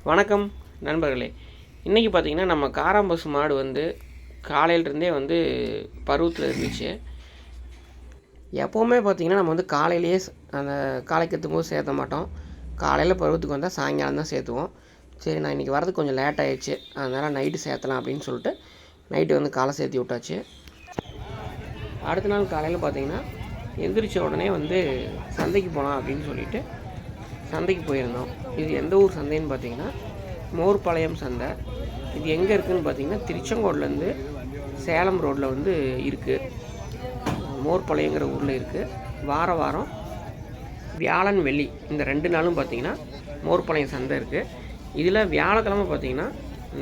வணக்கம் நண்பர்களே. இன்றைக்கி பார்த்திங்கன்னா நம்ம காராம்பசு மாடு வந்து காலையிலேருந்தே வந்து பருவத்தில் இருந்துச்சு. எப்போவுமே பார்த்திங்கன்னா நம்ம வந்து காலையிலேயே அந்த காலைக்கத்தும் போது சேர்த்த மாட்டோம். காலையில் பருவத்துக்கு வந்தால் சாயங்காலம் தான் சேர்த்துவோம். சரி, நான் இன்றைக்கி வரதுக்கு கொஞ்சம் லேட் ஆகிடுச்சு, அதனால் நைட்டு சேர்த்தலாம் அப்படின்னு சொல்லிட்டு நைட்டு வந்து காலை சேர்த்தி விட்டாச்சு. அடுத்த நாள் காலையில் பார்த்திங்கன்னா எந்திரிச்ச உடனே வந்து சந்தைக்கு போகலாம் அப்படின்னு சொல்லிவிட்டு சந்தைக்கு போயிருந்தோம். இது எந்த ஊர் சந்தைன்னு பார்த்தீங்கன்னா மோர்பாளையம் சந்தை. இது எங்கே இருக்குதுன்னு பார்த்தீங்கன்னா திருச்செங்கோட்லேருந்து சேலம் ரோட்டில் வந்து இருக்குது. மோர்பாளையங்கிற ஊரில் இருக்குது. வாரம் வியாழன் வெள்ளி இந்த 2 நாளும் பார்த்திங்கன்னா மோர்பாளையம் சந்தை இருக்குது. இதில் வியாழக்கிழமை பார்த்திங்கன்னா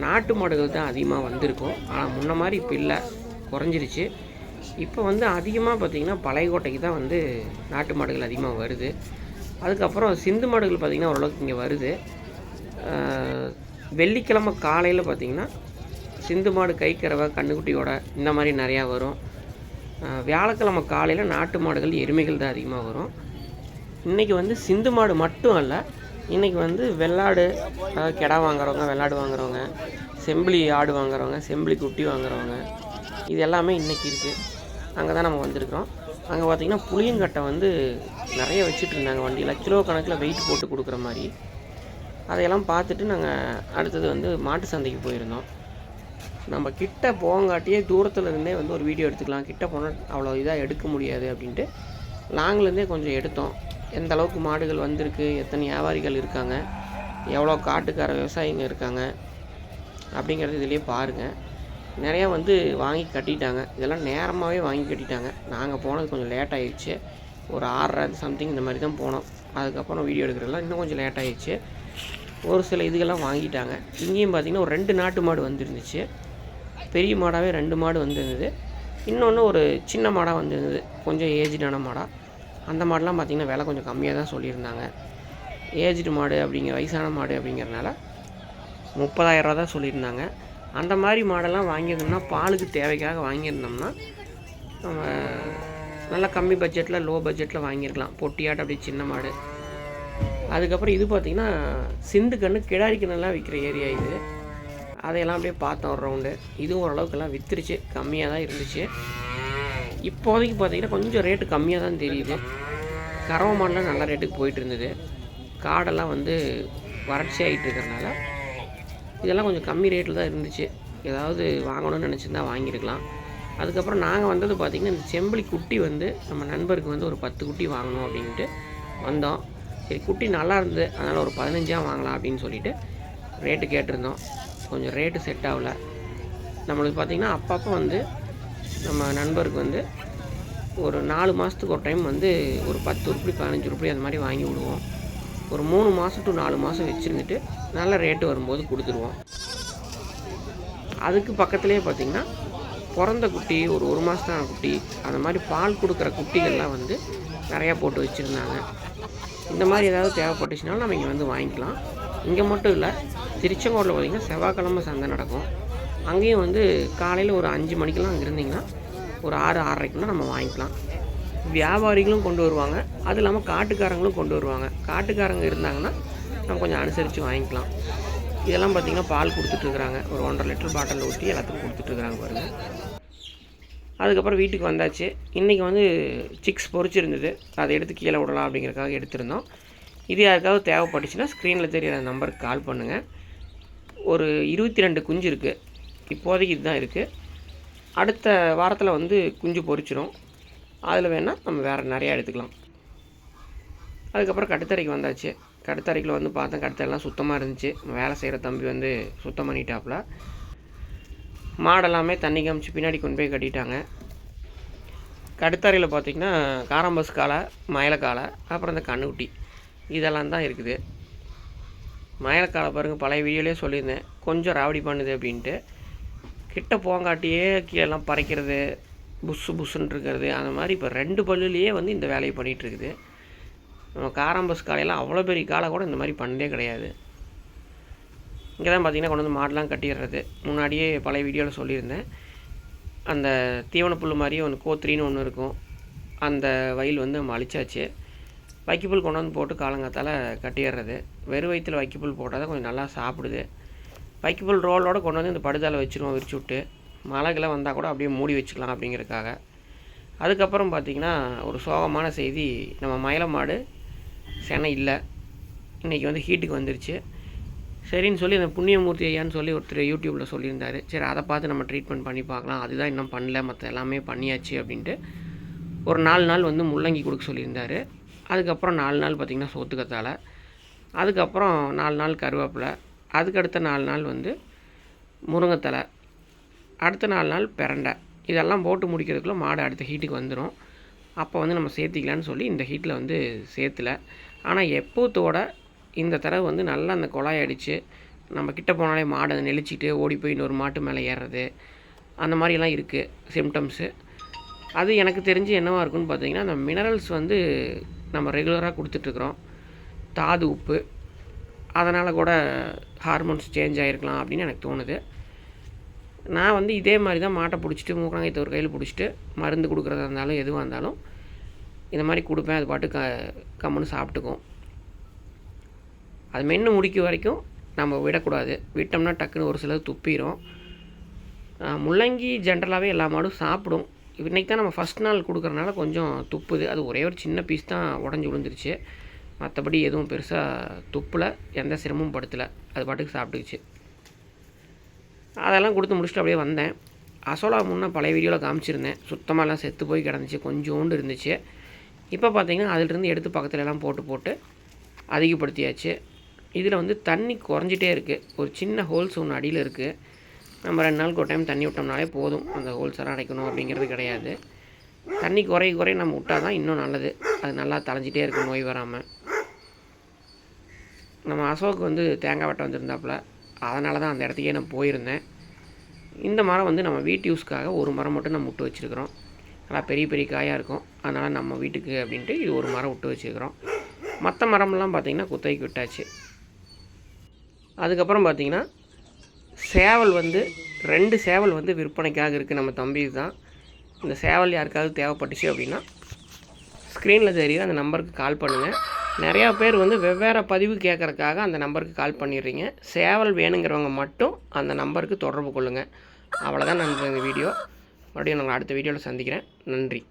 நாட்டு மாடுகள் தான் அதிகமாக வந்திருக்கும். ஆனால் முன்ன மாதிரி இப்போ இல்லை, குறைஞ்சிருச்சு. இப்போ வந்து அதிகமாக பார்த்திங்கன்னா பழையக்கோட்டைக்கு தான் வந்து நாட்டு மாடுகள் அதிகமாக வருது. அதுக்கப்புறம் சிந்து மாடுகள் பார்த்திங்கன்னா ஓரளவுக்கு இங்கே வருது. வெள்ளிக்கிழமை காலையில் பார்த்திங்கன்னா சிந்து மாடு கைக்கறவை கண்ணுக்குட்டியோட இந்த மாதிரி நிறையா வரும். வியாழக்கிழமை காலையில் நாட்டு மாடுகள் எருமைகள் தான் அதிகமாக வரும். இன்றைக்கி வந்து சிந்து மாடு மட்டும் அல்ல, இன்றைக்கி வந்து வெள்ளாடு, கிடா வாங்குறவங்க, வெள்ளாடு வாங்குறவங்க, செம்பிளி ஆடு வாங்குறவங்க, செம்பிளி குட்டி வாங்குறவங்க, இது எல்லாமே இன்றைக்கி இருக்குது. அங்கே தான் நம்ம வந்திருக்கிறோம். அங்கே பார்த்திங்கன்னா புளியங்கட்டை வந்து நிறைய வச்சுட்டு இருந்தாங்க வண்டியில், கிலோ கணக்கில் வெயிட் போட்டு கொடுக்குற மாதிரி. அதையெல்லாம் பார்த்துட்டு நாங்கள் அடுத்தது வந்து மாட்டு சந்தைக்கு போயிருந்தோம். நம்ம கிட்ட போங்காட்டியே தூரத்தில் இருந்தே வந்து ஒரு வீடியோ எடுத்துக்கலாம், கிட்ட போனால் அவ்வளோ இதாக எடுக்க முடியாது அப்படின்ட்டு லாங்கிலேருந்தே கொஞ்சம் எடுத்தோம். எந்த அளவுக்கு மாடுகள் வந்திருக்கு, எத்தனை வியாபாரிகள் இருக்காங்க, எவ்வளோ காட்டுக்கார விவசாயிங்க இருக்காங்க அப்படிங்கிறது இதிலே பாருங்கள். நிறையா வந்து வாங்கி கட்டிட்டாங்க. இதெல்லாம் நேரமாகவே வாங்கி கட்டிட்டாங்க. நாங்கள் போனது கொஞ்சம் லேட் ஆகிடுச்சு. ஒரு 6:30 சம்திங் இந்த மாதிரி தான் போனோம். அதுக்கப்புறம் வீடியோ எடுக்கிறதுலாம் இன்னும் கொஞ்சம் லேட் ஆகிடுச்சு. ஒரு சில இதுகள்லாம் வாங்கிட்டாங்க. இங்கேயும் பார்த்திங்கன்னா ஒரு 2 நாட்டு மாடு வந்துருந்துச்சு. பெரிய மாடாகவே 2 மாடு வந்துருந்தது. இன்னொன்று ஒரு சின்ன மாடாக வந்துருந்தது, கொஞ்சம் ஏஜ்டான மாடாக. அந்த மாடெலாம் பார்த்திங்கன்னா விலை கொஞ்சம் கம்மியாக தான் சொல்லியிருந்தாங்க. ஏஜ்டு மாடு அப்படிங்கிற வயசான மாடு அப்படிங்கிறனால 30,000 ரூபா தான் சொல்லியிருந்தாங்க. அந்த மாதிரி மாடெல்லாம் வாங்கியிருந்தோம்னா, பாலுக்கு தேவைக்காக வாங்கியிருந்தோம்னா நம்ம நல்லா கம்மி பட்ஜெட்டில், லோ பட்ஜெட்டில் வாங்கியிருக்கலாம். பொட்டியாட்ட அப்படி சின்ன மாடு. அதுக்கப்புறம் இது பார்த்திங்கன்னா சிந்து கன்று, கிடாரி கண்ணுலாம் விற்கிற ஏரியா இது. அதையெல்லாம் அப்படியே பார்த்தோம் ஒரு ரவுண்டு. இதுவும் ஓரளவுக்கெல்லாம் விற்றுருச்சு, கம்மியாக தான் இருந்துச்சு. இப்போதைக்கு பார்த்திங்கன்னா கொஞ்சம் ரேட்டு கம்மியாக தான் தெரியுது. கறவை மாடெலாம் நல்ல ரேட்டுக்கு போயிட்டு இருந்தது. காடெல்லாம் வந்து வறட்சி ஆகிட்டு இருக்கிறனால இதெல்லாம் கொஞ்சம் கம்மி ரேட்டில் தான் இருந்துச்சு. ஏதாவது வாங்கணும்னு நினச்சிருந்தா வாங்கியிருக்கலாம். அதுக்கப்புறம் நாங்கள் வந்தது பார்த்திங்கன்னா இந்த செம்பிளி குட்டி வந்து நம்ம நண்பருக்கு வந்து ஒரு 10 குட்டி வாங்கணும் அப்படின்ட்டு வந்தோம். சரி, குட்டி நல்லா இருந்தது, அதனால் ஒரு 15 வாங்கலாம் அப்படின்னு சொல்லிவிட்டு ரேட்டு கேட்டிருந்தோம். கொஞ்சம் ரேட்டு செட் ஆகலை நம்மளுக்கு. பார்த்திங்கன்னா அப்பப்போ வந்து நம்ம நண்பருக்கு வந்து ஒரு 4 மாதத்துக்கு ஒரு டைம் வந்து ஒரு 10 உருப்படி 15 உருப்படி அந்த மாதிரி வாங்கி விடுவோம். ஒரு 3 மாதம் டு 4 மாதம் வச்சுருந்துட்டு நல்ல ரேட்டு வரும்போது கொடுத்துருவோம். அதுக்கு பக்கத்துலேயே பார்த்திங்கன்னா பிறந்த குட்டி, ஒரு மாதத்தான குட்டி, அந்த மாதிரி பால் கொடுக்குற குட்டிகள்லாம் வந்து நிறையா போட்டு வச்சுருந்தாங்க. இந்த மாதிரி ஏதாவது தேவைப்பட்டுச்சுனாலும் நம்ம இங்கே வந்து வாங்கிக்கலாம். இங்கே மட்டும் இல்லை, திருச்செங்கோட்டில் பார்த்திங்கன்னா செவ்வாய்க்கிழமை சந்தை நடக்கும். அங்கேயும் வந்து காலையில் ஒரு 5 மணிக்கெல்லாம் அங்கே இருந்திங்கன்னா ஒரு 6-6:30க்குலாம் நம்ம வாங்கிக்கலாம். வியாபாரிகளும் கொண்டு வருவாங்க, அது இல்லாமல் காட்டுக்காரங்களும் கொண்டு வருவாங்க. காட்டுக்காரங்க இருந்தாங்கன்னா நம்ம கொஞ்சம் அனுசரித்து வாங்கிக்கலாம். இதெல்லாம் பார்த்திங்கன்னா பால் கொடுத்துட்ருக்குறாங்க. ஒரு 1.5 லிட்டர் பாட்டிலில் ஊற்றி எல்லாத்துக்கும் கொடுத்துட்ருக்குறாங்க பாருங்கள். அதுக்கப்புறம் வீட்டுக்கு வந்தாச்சு. இன்றைக்கி வந்து சிக்ஸ் பொரிச்சிருந்தது, அதை எடுத்து கீழே விடலாம் அப்படிங்கிறதுக்காக எடுத்திருந்தோம். இது யாருக்காவது தேவைப்பட்டுச்சுன்னா ஸ்க்ரீனில் தெரியிற நம்பருக்கு கால் பண்ணுங்கள். ஒரு 22 குஞ்சு இருக்குது. இப்போதைக்கு இதுதான் இருக்குது. அடுத்த வாரத்தில் வந்து குஞ்சு பொரிச்சிடும். அதில் வேணால் நம்ம வேறு நிறையா எடுத்துக்கலாம். அதுக்கப்புறம் கட்டுத்தரைக்கு வந்தாச்சு. கட்டுத்தரைக்கில் வந்து பார்த்தேன், கட்டுத்தரைலாம் சுத்தமாக இருந்துச்சு. வேலை செய்கிற தம்பி வந்து சுத்தம் பண்ணிட்டாப்புல. மாடெல்லாமே தண்ணி காமிச்சு பின்னாடி கொண்டு போய் கட்டிட்டாங்க. கட்டுத்தரையில் பார்த்திங்கன்னா காராம்பசு காளை, மயிலக்காளை, அப்புறம் இந்த கண்ணுக்குட்டி, இதெல்லாம் தான் இருக்குது. மயிலக்காளை பாருங்கள், பழைய வீடியோலேயே சொல்லியிருந்தேன், கொஞ்சம் ராவடி பண்ணுது அப்படின்ட்டு. கிட்ட போங்காட்டியே கீழெல்லாம் பறைக்கிறது, புஸ்ஸுன்னு இருக்கிறது, அந்த மாதிரி இப்போ 2 பல்லுலேயே வந்து இந்த வேலையை பண்ணிகிட்ருக்குது. நம்ம காராம்பசு காலையெல்லாம் அவ்வளோ பெரிய காலை கூட இந்த மாதிரி பண்ணதே கிடையாது. இங்கே தான் பார்த்திங்கன்னா கொண்டு வந்து மாடெலாம் கட்டிடுறது. முன்னாடியே பழைய வீடியோவில் சொல்லியிருந்தேன். அந்த தீவன புல் மாதிரியே ஒன்று கோத்திரின்னு ஒன்று இருக்கும், அந்த வயல் வந்து நம்ம அழிச்சாச்சு. வைக்கப்புல் கொண்டு வந்து போட்டு காலங்காத்தால் கட்டிடுறது. வெறும் வயிற்றில் வைக்கப்புல் போட்டால் தான் கொஞ்சம் நல்லா சாப்பிடுது. வைக்கப்புல் ரோலோடு கொண்டு வந்து இந்த படுதால வச்சுருவோம், விரிச்சு விட்டு. மழைக்கெல்லாம் வந்தால் கூட அப்படியே மூடி வச்சுக்கலாம் அப்படிங்கிறதுக்காக. அதுக்கப்புறம் பார்த்திங்கன்னா ஒரு சோகமான செய்தி, நம்ம மயில மாடு செனை இல்லை, இன்றைக்கி வந்து ஹீட்டுக்கு வந்துருச்சு. சரின்னு சொல்லி அந்த புண்ணியமூர்த்தி ஐயான்னு சொல்லி ஒருத்தர் யூடியூப்பில் சொல்லியிருந்தார். சரி அதை பார்த்து நம்ம ட்ரீட்மெண்ட் பண்ணி பார்க்கலாம், அதுதான் இன்னும் பண்ணல, மற்ற எல்லாமே பண்ணியாச்சு அப்படின்ட்டு ஒரு 4 நாள் வந்து முள்ளங்கி கொடுக்க சொல்லியிருந்தார். அதுக்கப்புறம் 4 நாள் பார்த்திங்கன்னா சோத்துக்கத்தாழை, அதுக்கப்புறம் 4 நாள் கருவேப்பிலை, அதுக்கடுத்த 4 நாள் வந்து முருங்கைத்தலை, அடுத்த 4 நாள் பிரண்டை. இதெல்லாம் போட்டு முடிக்கிறதுக்குள்ளே மாடு அடுத்த ஹீட்டுக்கு வந்துடும். அப்போ வந்து நம்ம சேர்த்திக்கலான்னு சொல்லி இந்த ஹீட்டில் வந்து சேர்த்துல. ஆனால் எப்போத்தோட இந்த தடவை வந்து நல்லா அந்த குழாய் அடித்து நம்ம கிட்ட போனாலே மாடு அதை நெளிச்சிட்டு ஓடி போய் இன்னொரு மாட்டு மேலே ஏறுறது, அந்த மாதிரிலாம் இருக்குது சிம்டம்ஸு. அது எனக்கு தெரிஞ்சு என்னவாக இருக்குன்னு பார்த்தீங்கன்னா, அந்த மினரல்ஸ் வந்து நம்ம ரெகுலராக கொடுத்துட்ருக்குறோம், தாது உப்பு, அதனால் கூட ஹார்மோன்ஸ் சேஞ்ச் ஆகிருக்கலாம் அப்படின்னு எனக்கு தோணுது. நான் வந்து இதே மாதிரி தான் மாட்டை பிடிச்சிட்டு மூக்கணாங்கத்தை ஒரு கையில் பிடிச்சிட்டு மருந்து கொடுக்குறதா இருந்தாலும் எதுவாக இருந்தாலும் இந்த மாதிரி கொடுப்பேன். அது பாட்டு கம்முன்னு சாப்பிட்டுக்கும். அது மென்று முடிக்க வரைக்கும் நம்ம விடக்கூடாது. விட்டோம்னா டக்குன்னு ஒரு சிலது துப்பிடும். முள்ளங்கி ஜென்ரலாகவே எல்லா மாடும் சாப்பிடும். இன்றைக்கி தான் நம்ம ஃபஸ்ட் நாள் கொடுக்குறனால கொஞ்சம் துப்புது. அது ஒரே ஒரு சின்ன பீஸ் தான் உடஞ்சி விழுந்துருச்சு. மற்றபடி எதுவும் பெருசாக துப்பில், எந்த சிரமமும் படுத்தலை. அது பாட்டுக்கு சாப்பிட்டுக்குச்சு. அதெல்லாம் கொடுத்து முடிச்சுட்டு அப்படியே வந்தேன். அசோலா முன்னே பழைய வீடியோவில் காமிச்சிருந்தேன். சுத்தமாக எல்லாம் செத்து போய் கிடந்துச்சு, கொஞ்சோண்டு இருந்துச்சு. இப்போ பார்த்திங்கன்னா அதிலிருந்து எடுத்து பக்கத்துல எல்லாம் போட்டு அதிகப்படுத்தியாச்சு. இதில் வந்து தண்ணி குறைஞ்சிட்டே இருக்குது. ஒரு சின்ன ஹோல்ஸ் ஒன்று அடியில் இருக்குது. நம்ம 2 நாளுக்கு ஒரு டைம் தண்ணி விட்டோம்னாலே போதும். அந்த ஹோல்ஸ் எல்லாம் அடைக்கணும் அப்படிங்கிறது கிடையாது. தண்ணி குறைய நம்ம விட்டால் தான் இன்னும் நல்லது. அது நல்லா தலைஞ்சிட்டே இருக்குது, நோய் வராமல். நம்ம அசோக்கு வந்து தேங்காய் வெட்ட வந்திருந்தாப்புல, அதனால தான் அந்த இடத்துக்கே நான் போயிருந்தேன். இந்த மரம் வந்து நம்ம வீட்டு யூஸ்க்காக ஒரு மரம் மட்டும் நம்ம விட்டு வச்சுருக்கிறோம். நல்லா பெரிய பெரிய காயாக இருக்கும். அதனால் நம்ம வீட்டுக்கு அப்படின்ட்டு இது ஒரு மரம் விட்டு வச்சுருக்கிறோம். மற்ற மரம்லாம் பார்த்திங்கன்னா குத்தகைக்கு விட்டாச்சு. அதுக்கப்புறம் பார்த்திங்கன்னா சேவல் வந்து 2 சேவல் வந்து விற்பனைக்காக இருக்குது. நம்ம தம்பி தான். இந்த சேவல் யாருக்காவது தேவைப்பட்டுச்சு அப்படின்னா ஸ்க்ரீனில் தெரியுற அந்த நம்பருக்கு கால் பண்ணுங்கள். நிறையா பேர் வந்து வெவ்வேறு பதிவு கேட்குறக்காக அந்த நம்பருக்கு கால் பண்ணிடுறீங்க. சேவல் வேணுங்கிறவங்க மட்டும் அந்த நம்பருக்கு தொடர்பு கொள்ளுங்கள். அவ்வளோதான். நான் இந்த வீடியோ மறுபடியும் நான் அடுத்த வீடியோவில் சந்திக்கிறேன். நன்றி.